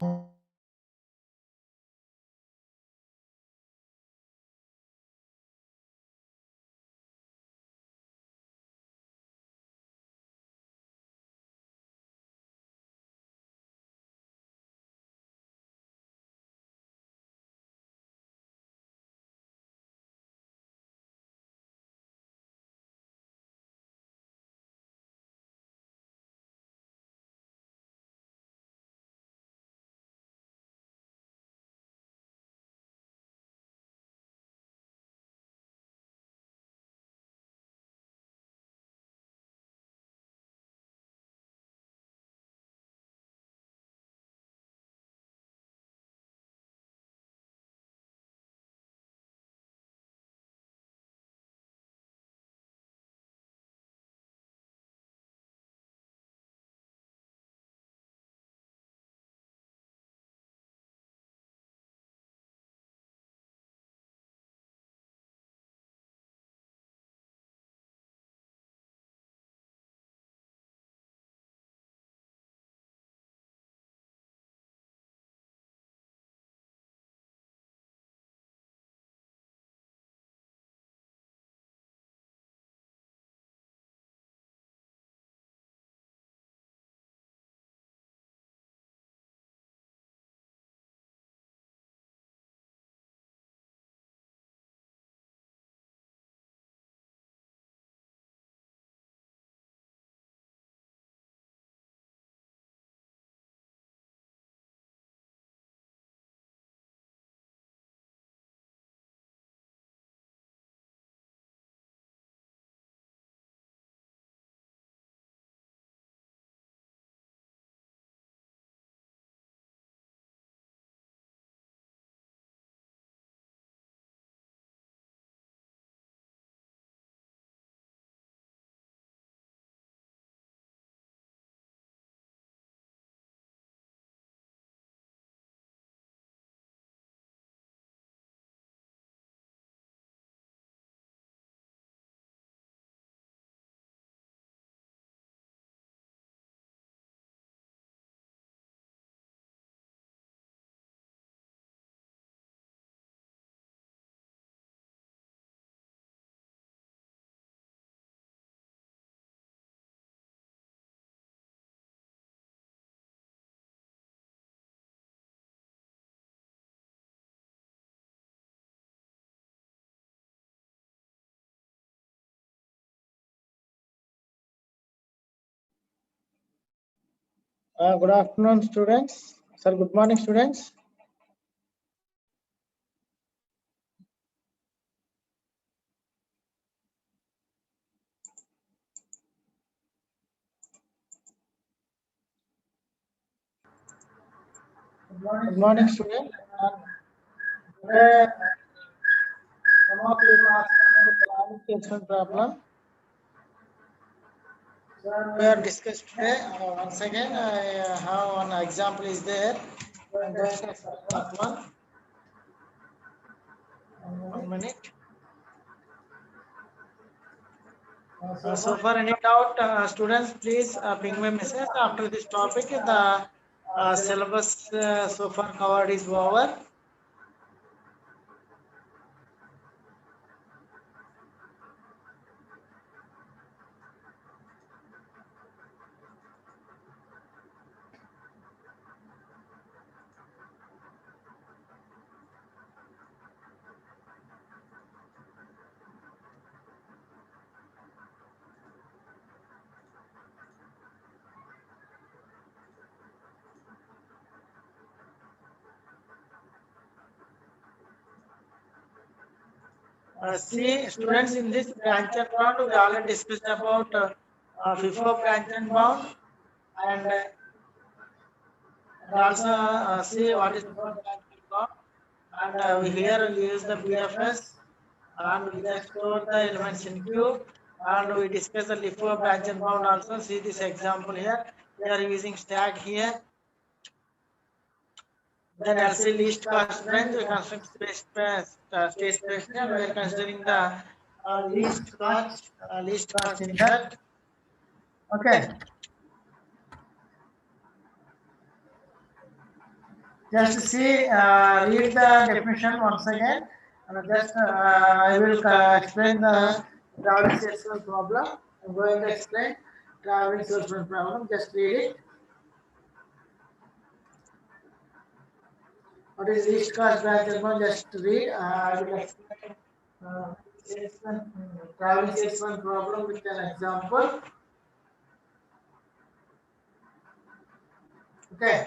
Uh, Good afternoon, students. Sir, good morning, students. Good morning, student. Today, some of you asked about the communication problem. We are discussed today. Once again, I have one example is there. I'm going to explain that one. 1 minute. So for any doubt, students, please ping me message after this topic. The syllabus so far covered is over. See, students, in this branch and bound, we already discussed about FIFO branch and bound, and also see what is FIFO branch and bound. And we here we use the BFS, and we just store the elements in cube, and we discuss the LIFO branch and bound also. See this example here. We are using stack here. Then LC least cost branch, we construct state space, and we are considering the least cost in that. Okay. Just see, read the definition once again. Just I will explain the traveling salesman problem. I'm going to explain traveling salesman problem. Just read it. What is least cost branch and just read. I will explain salesman, traveling salesman problem with an example. Okay.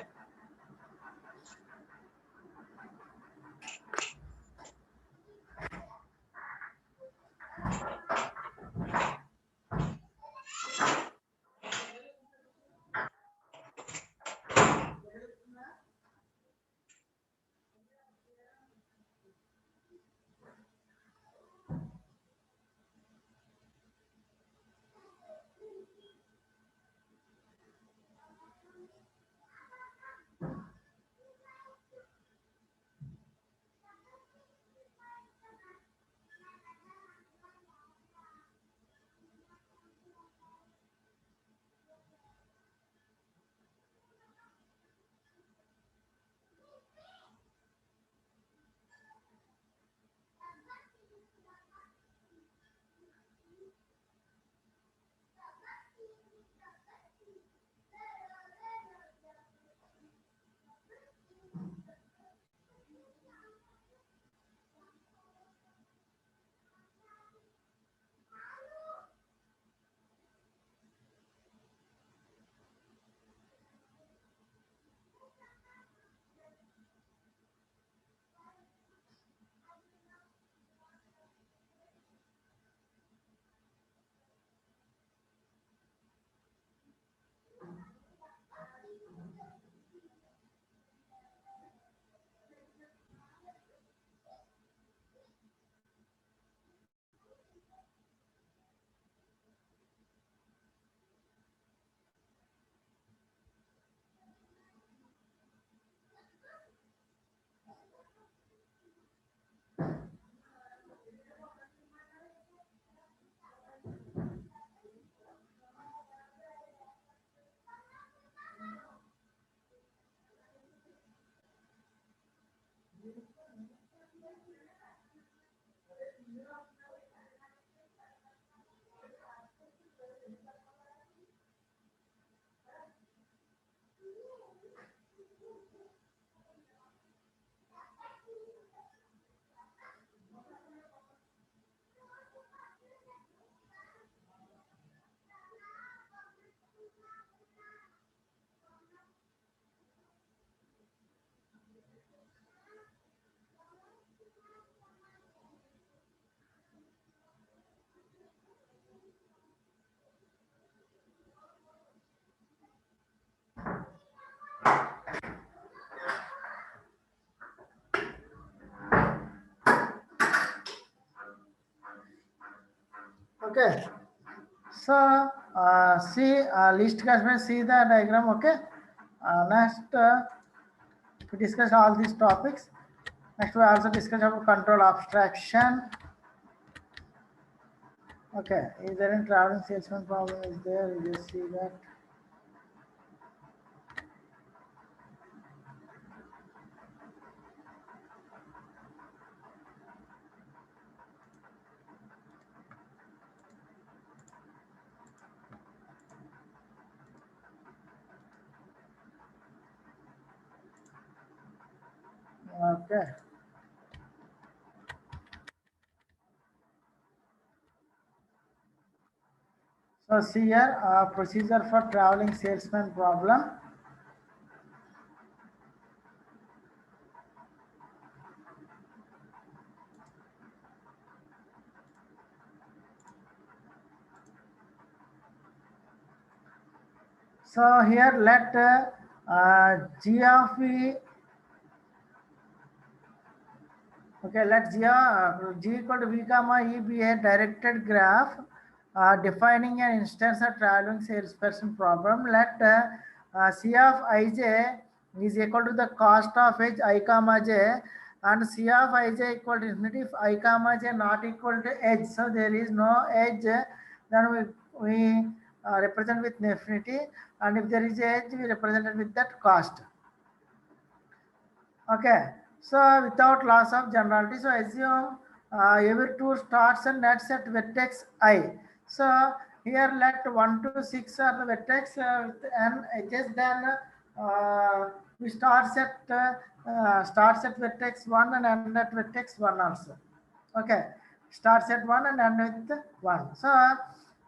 Okay. So see list class, see the diagram. Okay. Next we discuss all these topics. Next we also discuss about control abstraction. Okay. Is there any traveling salesman problem? Is there? You just see that. Okay. So see here procedure for traveling salesman problem. So here let G of E. Okay, let G equal to V comma E be a directed graph defining an instance of traveling salesperson problem. Let C of ij is equal to the cost of edge I comma j, and C of ij equal to infinity if I comma j not equal to edge. So there is no edge, then we represent with infinity, and if there is edge, we represent it with that cost. Okay, so without loss of generality, so assume every two starts and nets at vertex I. So here let 1 to 6 are the vertex with n edges. Then we starts at vertex 1 and end at vertex 1 also. Okay, starts at 1 and end with 1. So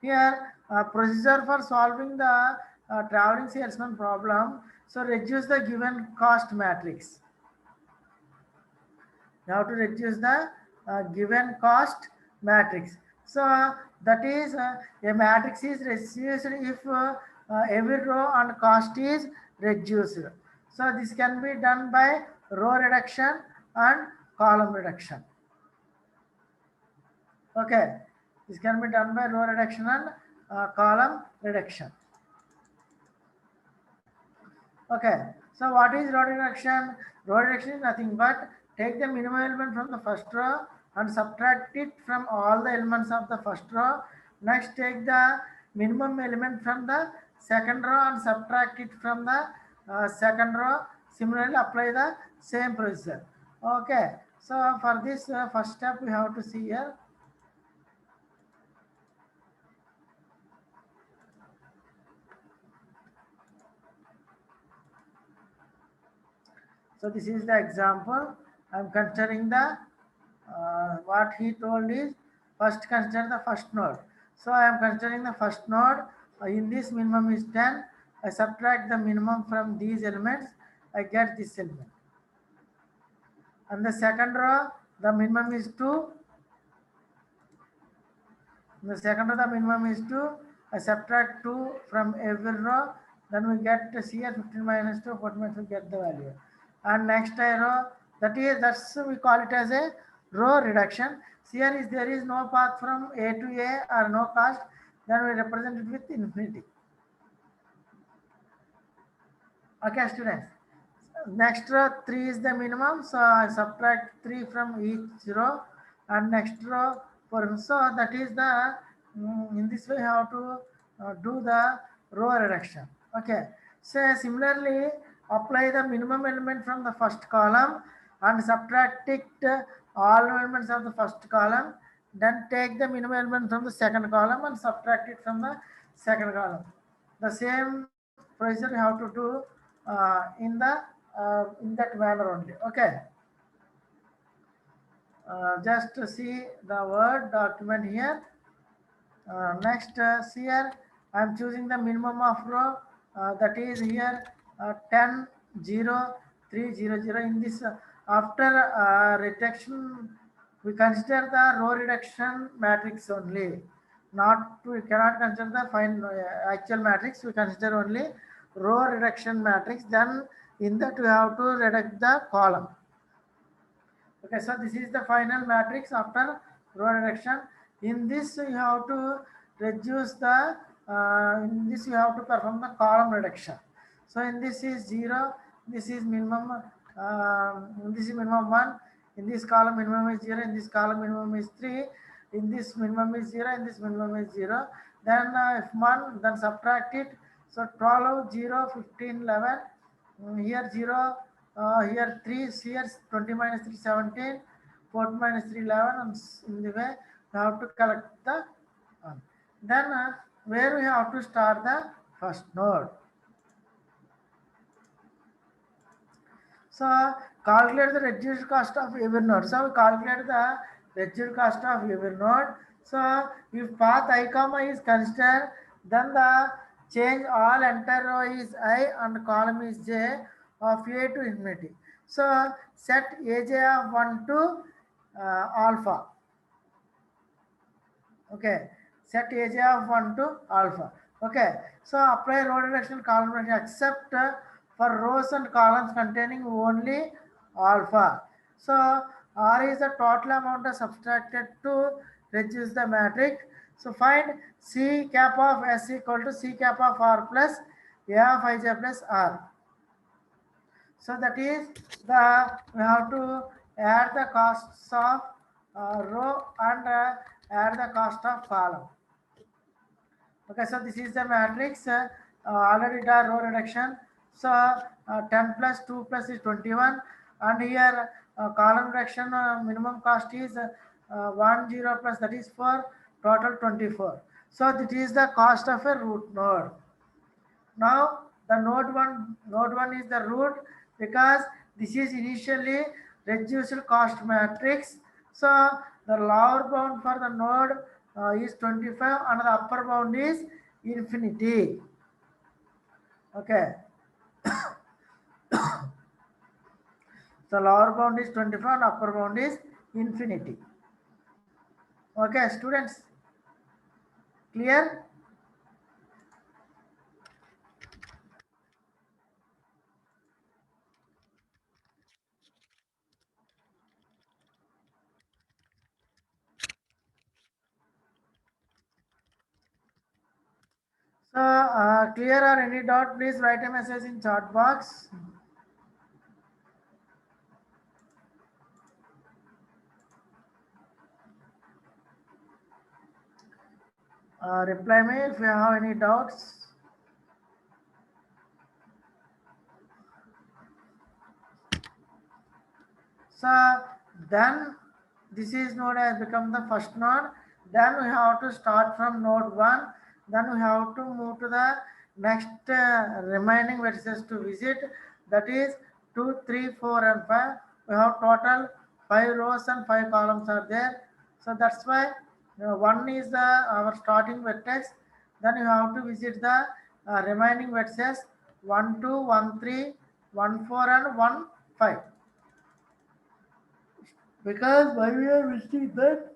here procedure for solving the traveling salesman problem. So reduce the given cost matrix. You have to reduce the given cost matrix. So that is a matrix is reduced if every row and cost is reduced. So this can be done by row reduction and column reduction. Okay, this can be done by row reduction and column reduction. Okay, so what is row reduction? Row reduction is nothing but take the minimum element from the first row and subtract it from all the elements of the first row. Next, take the minimum element from the second row and subtract it from the second row. Similarly, apply the same procedure. Okay, so for this first step, we have to see here. So this is the example. I am considering the what he told is first consider the first node. So I am considering the first node. In this minimum is 10. I subtract the minimum from these elements. I get this element. And the second row, the minimum is 2. In the second row, the minimum is 2. I subtract 2 from every row. Then we get here 15 minus 2, 14 minus 2, get the value. And next row, that's we call it as a row reduction. Here is there is no path from A to A or no cost, then we represent it with infinity. Okay, students. Next row 3 is the minimum, so I subtract 3 from each row, and next row for so that is the in this way how to do the row reduction. Okay, so similarly apply the minimum element from the first column and subtract it all elements of the first column, then take the minimum element from the second column and subtract it from the second column. The same procedure you have to do in that manner only. Okay, just to see the word document here. Next, here I am choosing the minimum of row, that is here 10 0 3 0 0. In this after reduction we consider the row reduction matrix only, not we cannot consider the actual matrix. We consider only row reduction matrix. Then in that we have to reduce the column. Okay, so this is the final matrix after row reduction. In this you have to reduce the in this you have to perform the column reduction. So in this is 0, this is minimum, this is minimum 1, in this column minimum is 0, in this column minimum is 3, in this minimum is 0, in this minimum is 0. Then if 1, then subtract it. So 12, 0, 15, 11, here 0, here 3, here 20 minus 3, 17, 14 minus 3, 11, and in the way you have to collect the one. Then where we have to start the first node. So calculate the reduced cost of every node. So we calculate the reduced cost of every node. So if path I comma is considered, then the change all entire row is I and column is j of a to infinity. So set aj of 1 to alpha. Okay, set aj of 1 to alpha. Okay, so apply row reduction column reduction except for rows and columns containing only alpha. So R is the total amount of subtracted to reduce the matrix. So find C cap of S equal to C cap of R plus A of ij plus R. So that is we have to add the costs of row and add the cost of column. Okay, so this is the matrix. Already done row reduction. So 10 plus 2 plus is 21. and here column reduction minimum cost is 10 plus, that is for total 24. So that is the cost of a root node. Now the node 1 is the root, because this is initially reduced cost matrix. So the lower bound for the node is 25 and the upper bound is infinity. Okay. So lower bound is 25 and upper bound is infinity. Okay, students, clear? So clear or any doubt, please write a message in chat box. Reply me if you have any doubts. So then this is node has become the first node. Then we have to start from node 1. Then we have to move to the next remaining vertices to visit. That is 2, 3, 4 and 5. We have total 5 rows and 5 columns are there. So that's why 1 is our starting vertex. Then you have to visit the remaining vertices 1, 2, 1, 3, 1, 4 and 1, 5. Because why we are visiting that?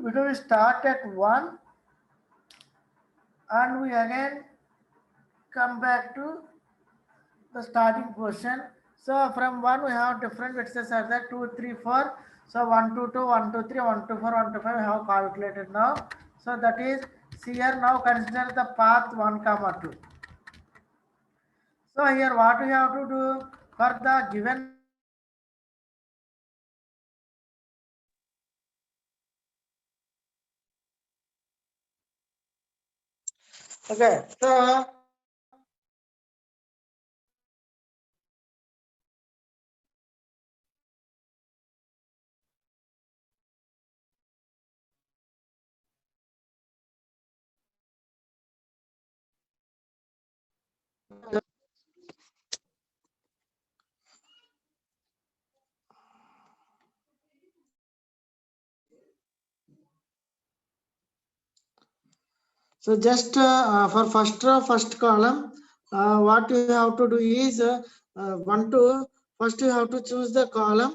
Because we start at 1 and we again come back to the starting portion. So from 1 we have different vertices are there, 2, 3, 4. So 1, 2, 2, 1, 2, 3, 1, 2, 4, 1, 2, 5 we have calculated now. So that is, see here, now consider the path 1, comma 2. So here what we have to do for the given. Okay, so so just for first row, first column, what you have to do is first you have to choose the column.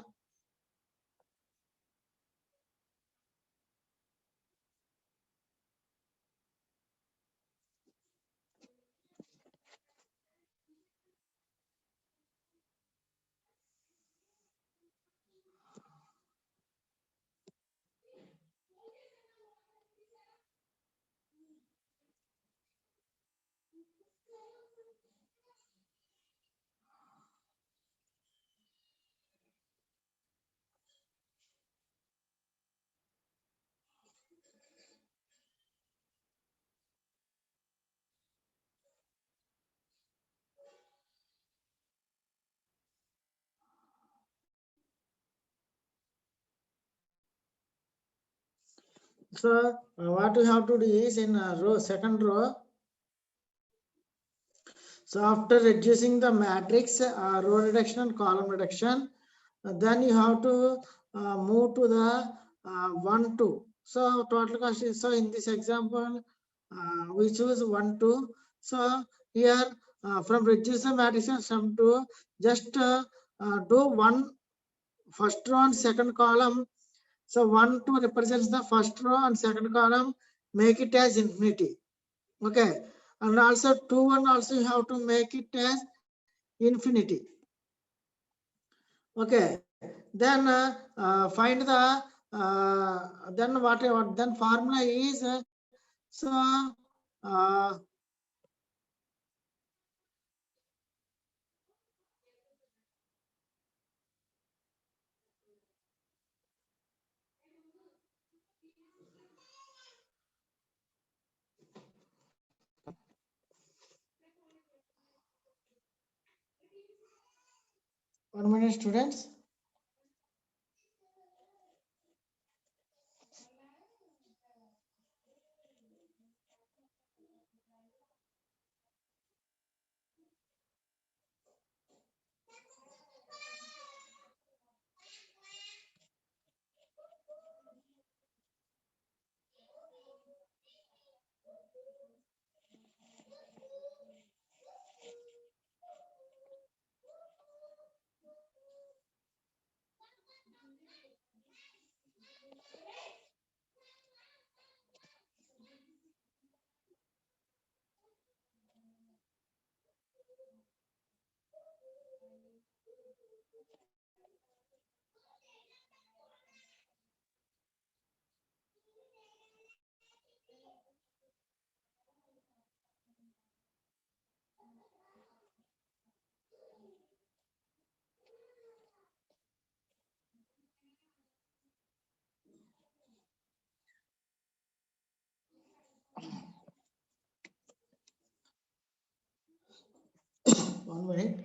So what you have to do is in row, second row. So after reducing the matrix, row reduction and column reduction, then you have to move to the 1, 2. So total cost is, so in this example, we choose 1, 2. So here from reduce the matrix and sum to just do one first row and second column. So 1, 2 represents the first row and second column, make it as infinity. Okay. And also 2, 1 also you have to make it as infinity. Okay. Then find the then whatever, then formula is so 1 minute, students. One minute.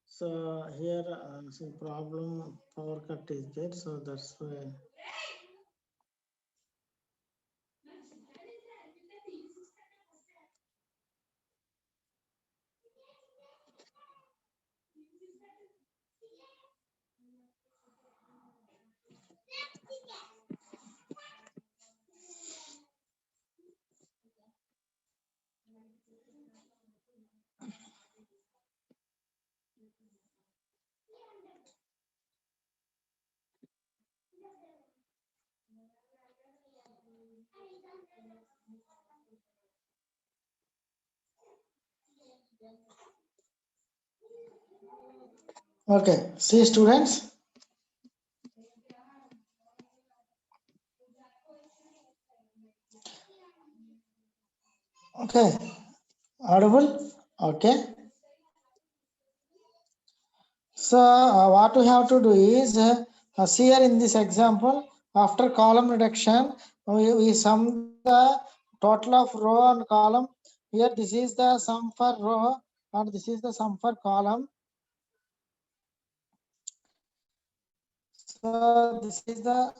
So here some problem, power cut is there, so that's why. Okay, see students. Okay, audible. Okay. So what we have to do is see here in this example, after column reduction, we sum the total of row and column. Here this is the sum for row and this is the sum for column. So this is the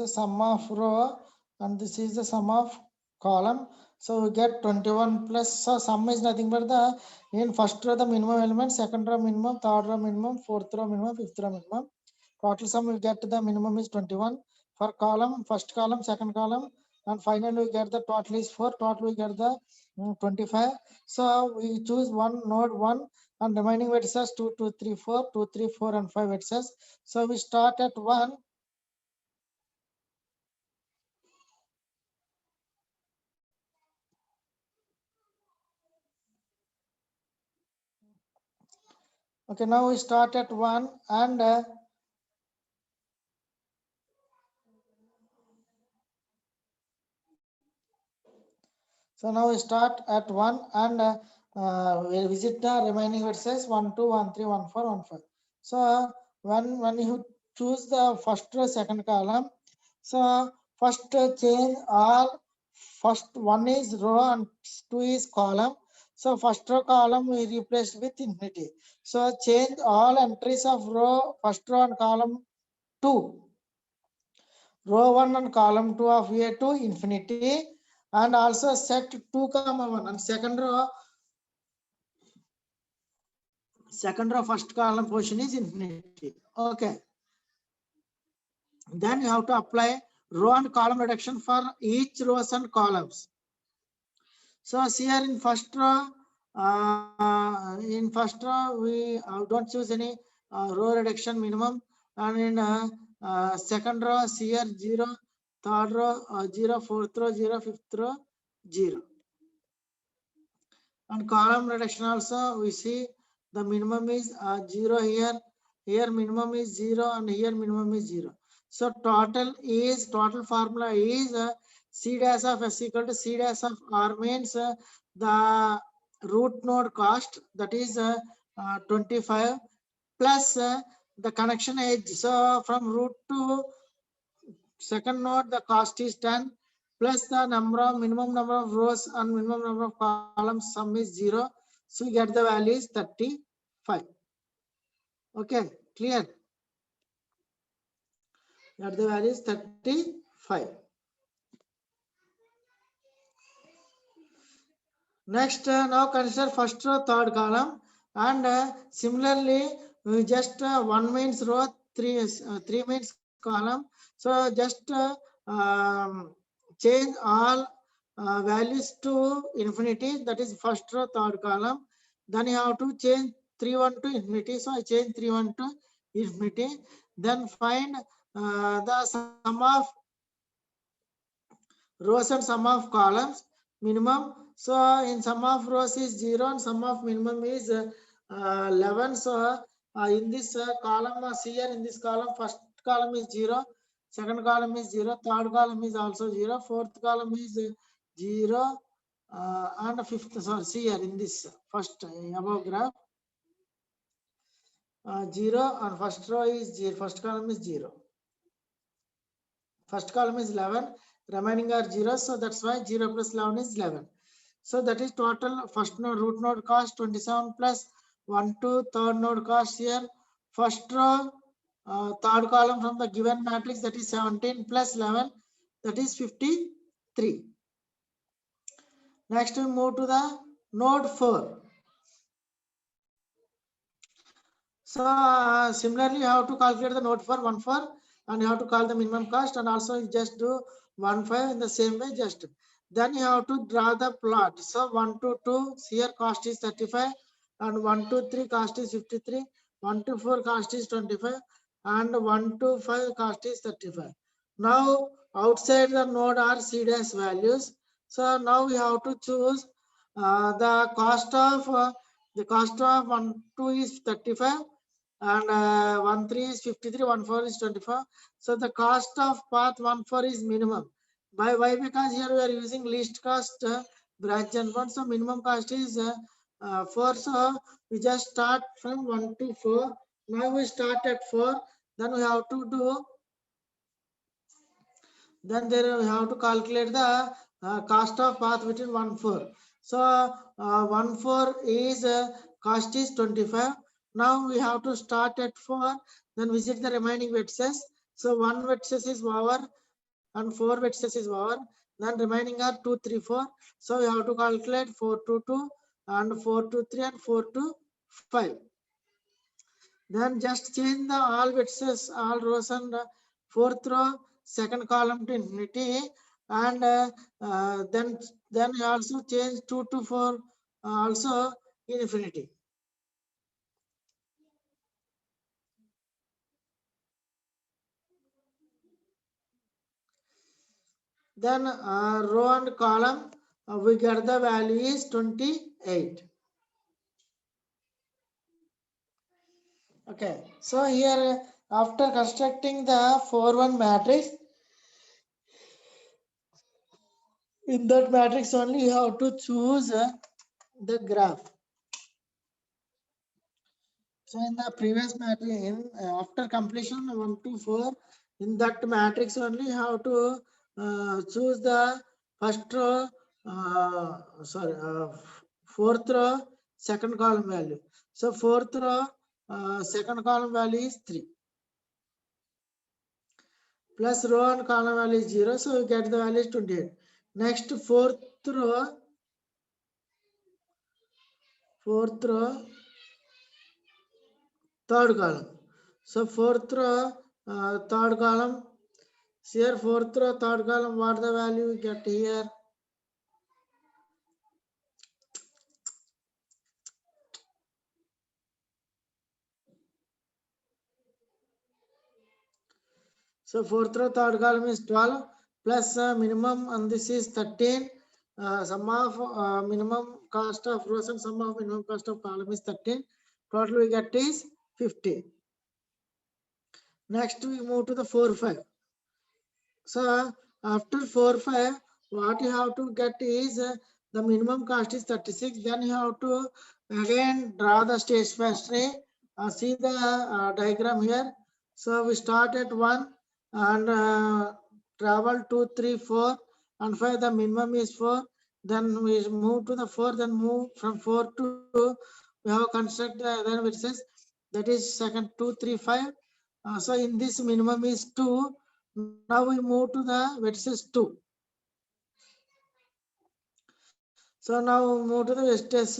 sum of row and this is the sum of column. So we get 21 plus, so sum is nothing but the in first row the minimum element, second row minimum, third row minimum, fourth row minimum, fifth row minimum. Total sum we get the minimum is 21 for column, first column, second column, and finally we get the total is 4. Total we get the 25. So we choose one node 1 and remaining vertices 2, 2, 3, 4, 2, 3, 4 and 5 vertices. So we start at 1. Okay, now we start at 1 and so now we start at 1 and we visit the remaining vertices 1, 2, 1, 3, 1, 4, 1, 5. So when you choose the first row, second column, so first change all, first one is row and 2 is column. So first row column we replaced with infinity. So change all entries of row, first row and column 2. Row 1 and column 2 of A to infinity, and also set 2 comma 1 and second row first column position is infinity. Okay, then you have to apply row and column reduction for each rows and columns. So here in first row we don't choose any row reduction minimum, and in second row here 0, third row 0, fourth row 0, fifth row 0. And column reduction also we see the minimum is 0 here, here minimum is 0 and here minimum is 0. So total formula is C dash of S equal to C dash of R, means the root node cost, that is 25 plus the connection edge. So from root to second node, the cost is 10 plus the minimum number of rows and minimum number of columns, sum is 0. So we get the value is 35. Okay, clear? Get the value is 35. Next, now consider first row, third column, and similarly, we just one means row, three means column. So just change all values to infinity. That is first row, third column. Then you have to change 3 1 to infinity. So I change 3 1 to infinity. Then find the sum of rows and sum of columns minimum. So in sum of rows is 0 and sum of minimum is 11. So in this column here, in this column, first column is 0, second column is 0, third column is also 0, fourth column is 0, and fifth, sorry, see here in this first above graph, 0 and first row is 0, first column is 0. First column is 11, remaining are 0, so that's why 0 plus 11 is 11. So that is total first node root node cost 27 plus 1 2 third node cost here. First row, third column from the given matrix, that is 17 plus 11, that is 53. Next we move to the node 4. So similarly you have to calculate the node for 1 4 and you have to call the minimum cost, and also you just do 1 5 in the same way. Just then you have to draw the plot. So 1 2 2 here cost is 35 and 1 2 3 cost is 53, 1 2 4 cost is 25 and 1 2 5 cost is 35. Now outside the node are C dash values. So now we have to choose the cost of 1 2 is 35 and 1 3 is 53, 1 4 is 24. So the cost of path 1 4 is minimum. By why? Because here we are using least cost branch and one. So minimum cost is 4. So we just start from 1 to 4. Now we start at 4. Then we have to do. Then there we have to calculate the cost of path between 1 4. So 1 4 is cost is 25. Now we have to start at 4, then visit the remaining vertices. So 1 vertices is over and 4 vertices is over. Then remaining are 2 3 4. So we have to calculate 4 2 2 and 4 2 3 and 4 2 5. Then just change the all vertices, all rows and fourth row, second column to infinity, and then you also change 2 to 4 also in infinity. Then row and column, we get the value is 28. Okay, so here after constructing the 4 1 matrix, in that matrix only you have to choose the graph. So in the previous matrix, after completion 1 to 4, in that matrix only you have to choose the first row, fourth row, second column value. So fourth row, second column value is 3. Plus row and column value is 0. So you get the value is 28. Next fourth row, third column. So fourth row, third column. Here fourth row, third column, what the value we get here? So fourth row, third column is 12 plus minimum, and this is 13. Sum of minimum cost of rows and sum of minimum cost of column is 13. Total we get is 50. Next we move to the 4 5. So after 4 5, what you have to get is the minimum cost is 36. Then you have to again draw the state space tree See the diagram here. So we start at 1 and travel 2, 3, 4 and 5. The minimum is 4. Then we move to the 4. Then move from 4 to we have construct then it says that is second 2, 3, 5. So in this minimum is 2. Now we move to the versus 2. So now move to the versus.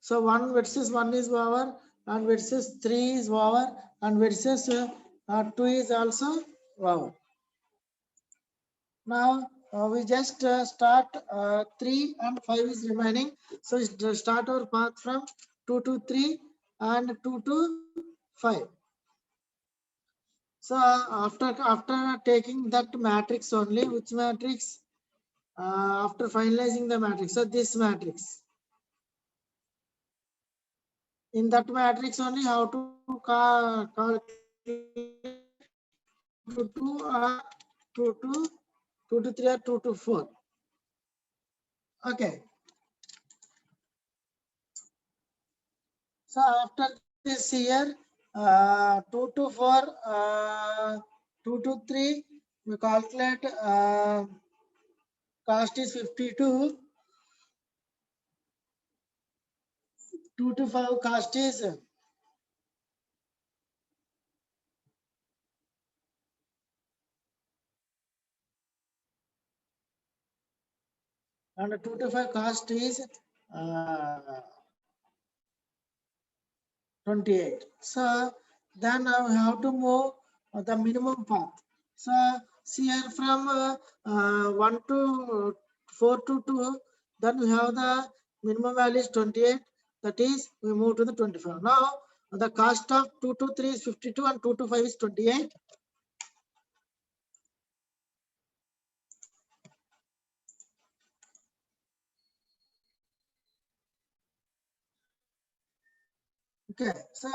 So 1 versus 1 is over and versus 3 is over and versus 2 is also over. Now we just start 3 and 5 is remaining. So start our path from 2 to 3 and 2 to 5. So after taking that matrix only, which matrix? After finalizing the matrix, so this matrix. In that matrix only, how to calculate 2 to 2 to 3 or 2 to 4. Okay. So after this here, 2 to 4, 2 to 3, we calculate cost is 52. 2 to 5 cost is and 2 to 5 cost is 28. So then we have to move the minimum path. So see here from 1 to 4 to 2, then we have the minimum value is 28. That is, we move to the 25. Now the cost of 2 to 3 is 52 and 2 to 5 is 28. Okay, so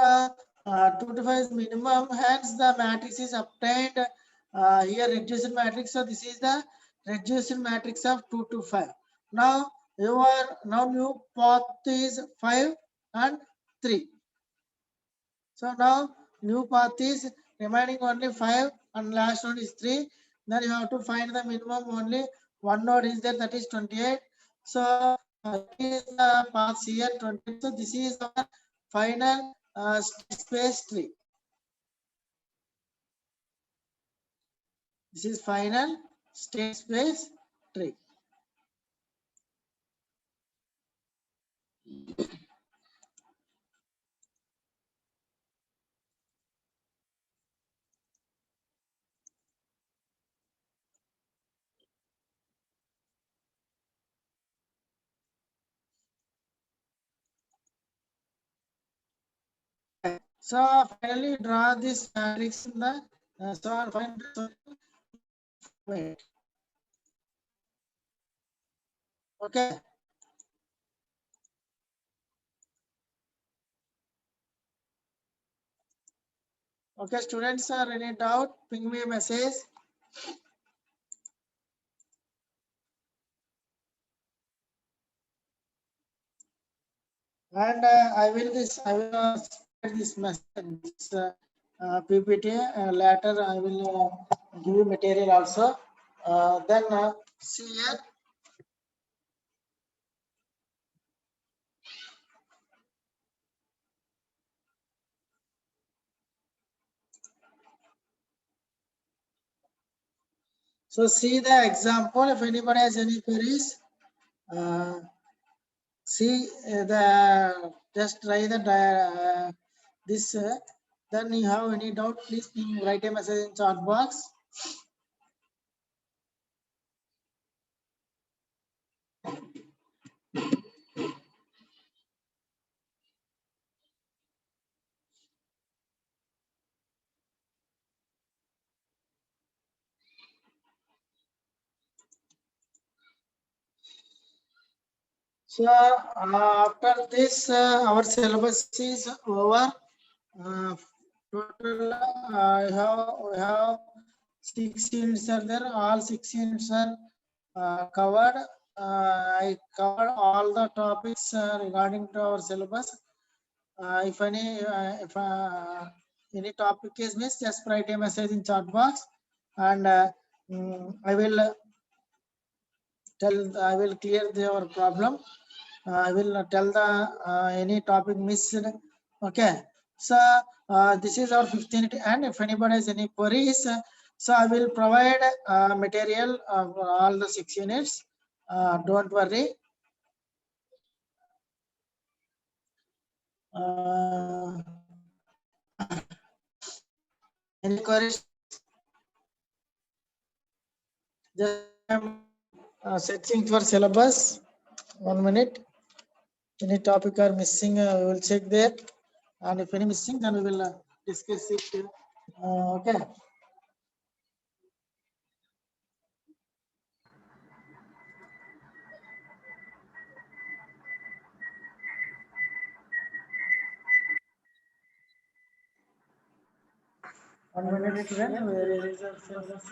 2 to 5 is minimum, hence the matrix is obtained here reduced matrix. So this is the reduced matrix of 2 to 5. Now new path is 5 and 3. So now new path is remaining only 5 and last node is 3. Then you have to find the minimum only one node is there, that is 28. So is the paths here 20. So this is our final space tree. This is final state space tree. So finally draw this matrix in the so find wait. Okay. Okay, students, are any doubt? Ping me a message. And I will spread this message, PPT. Later, I will give you material also. Then see here. So see the example. If anybody has any queries, see the just try the this. Then you have any doubt, please write a message in chat box. So after this, our syllabus is over. Total, we have 6 units are there. All 6 units are covered. I covered all the topics regarding to our syllabus. If any topic is missed, just write a message in chat box, and I will clear your problem. I will tell the any topic missed. Okay, so this is our 15th, and if anybody has any queries, so I will provide material for all the 6 units. Don't worry. Any queries? Just searching for syllabus. 1 minute. Any topic are missing, we will check there, and if any missing, then we will discuss it. Okay. One minute, student. Where is the syllabus?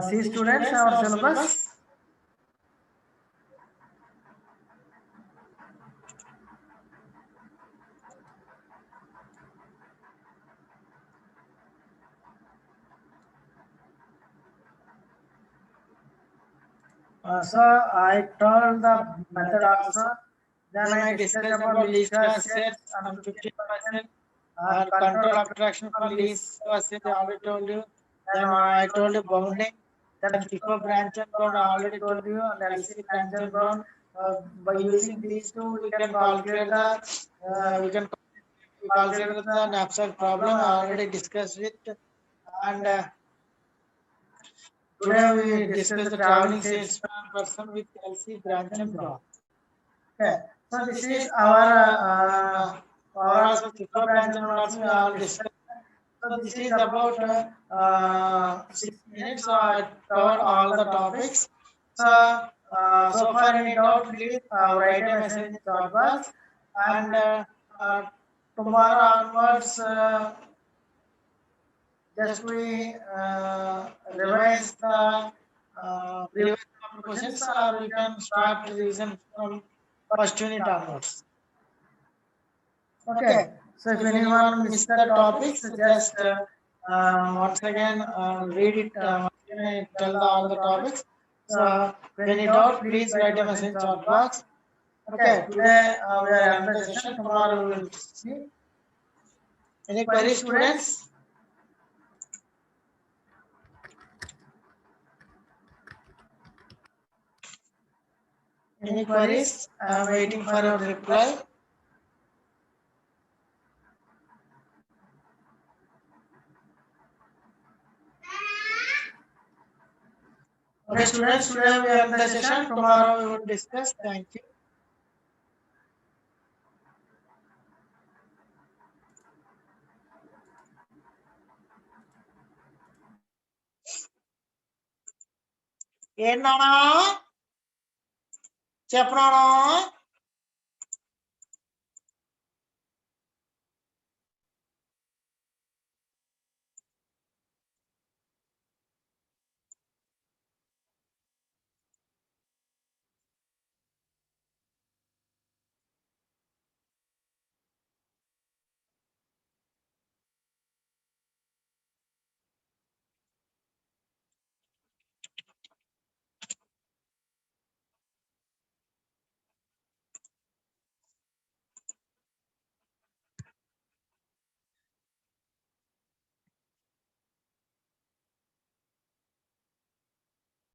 See, students, our syllabus. So I told the method also. Then I discussed about least square sets and 50%, and control abstraction for least square set. I already told you. Then I told you bounding. Then FIFO branch and bound I already told you, and LC branch and bound. By using these two, we can calculate the knapsack problem. I already discussed it, and today we discuss the traveling salesman person with LC branch and bound. Okay, so this is our also FIFO branch and bound also we all discussed. So this is about 6 minutes. So I covered all the topics. So so far any doubt, please write a message in chat box, and tomorrow onwards just we revise the previous questions, or we can start revision from first unit onwards. Okay, so if anyone missed the topics, just once again read it. Tell all the topics. So when you doubt, please write a message in chat box. Okay, today we are ending the session. Tomorrow we will see. Any queries, students? Any queries? I am waiting for your reply. Okay, students, today we end the session. Tomorrow we will discuss. Thank you. ఏంటన్నా చెప్పనా